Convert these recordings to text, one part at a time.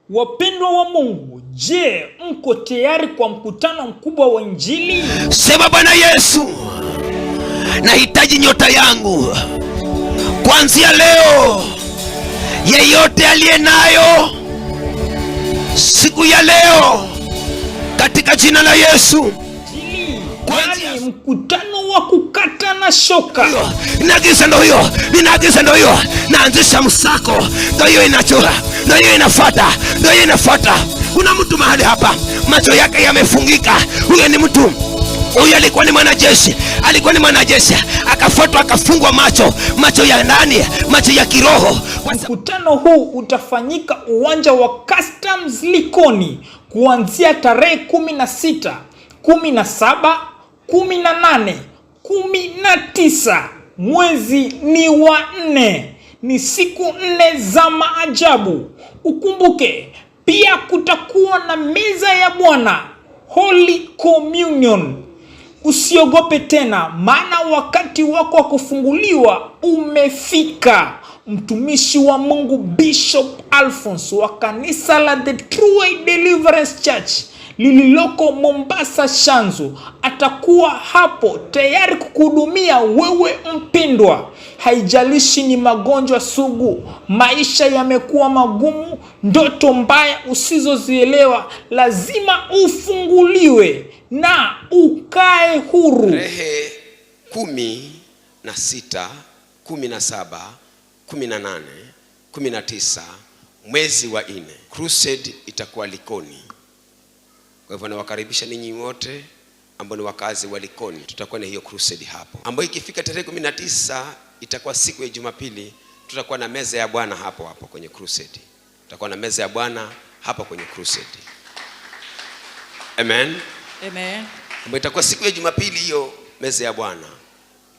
Wapendwa wa Mungu, je, mko tayari kwa mkutano mkubwa wa Injili? Sema, Bwana Yesu, nahitaji nyota yangu kuanzia leo. Yeyote aliye nayo siku ya leo, katika jina la Yesu. Kwani mkutano wa kukata na shoka. Ninaagiza ndo hiyo, naanzisha msako, ndo hiyo inachora, ndo hiyo inafuata, ndo hiyo inafuata. Kuna mtu mahali hapa macho yake yamefungika. Huyo ni mtu, huyo alikuwa ni mwanajeshi, akafuatwa akafungwa macho ya ndani, macho ya kiroho. Mkutano huu utafanyika uwanja wa Customs Likoni kuanzia tarehe 16, 17, 18, 19 mwezi ni wa 4. Ni siku 4 za maajabu. Ukumbuke pia kutakuwa na meza ya Bwana, Holy Communion. Usiogope tena, maana wakati wako wa kufunguliwa umefika. Mtumishi wa Mungu Bishop Alphonse wa kanisa la The True Deliverance Church lililoko Mombasa Shanzu atakuwa hapo tayari kukuhudumia wewe mpendwa. Haijalishi ni magonjwa sugu, maisha yamekuwa magumu, ndoto mbaya usizozielewa, lazima ufunguliwe na ukae huru. Tarehe 16, 17, 18, 19 mwezi wa 4, crusade itakuwa Likoni. Kwa hivyo nawakaribisha ninyi wote ambao ni wakazi wa Likoni. Tutakuwa na hiyo crusade hapo, ambayo ikifika tarehe 19 itakuwa siku ya Jumapili. Tutakuwa na meza ya Bwana hapo kwenye crusade. Tutakuwa na meza ya Bwana hapo kwenye crusade. Amen. Amen. Ambayo itakuwa siku ya Jumapili, hiyo meza ya Bwana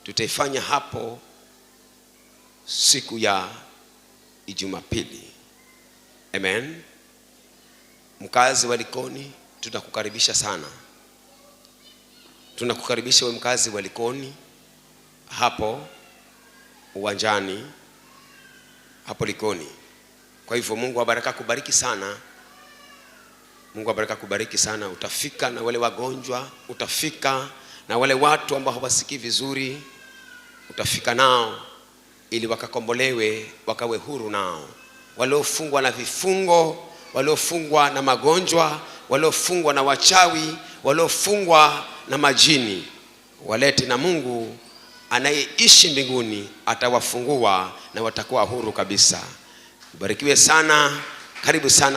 tutaifanya hapo siku ya Jumapili. Amen. Mkazi wa Likoni, tunakukaribisha sana. Tunakukaribisha wewe mkazi wa Likoni hapo uwanjani hapo Likoni. Kwa hivyo Mungu abaraka kubariki sana. Mungu abaraka kubariki sana. Utafika na wale wagonjwa, utafika na wale watu ambao hawasikii vizuri, utafika nao ili wakakombolewe, wakawe huru nao. Waliofungwa na vifungo, waliofungwa na magonjwa, waliofungwa na wachawi, waliofungwa na majini, walete na Mungu anayeishi mbinguni atawafungua na watakuwa huru kabisa. Ubarikiwe sana. Karibu sana.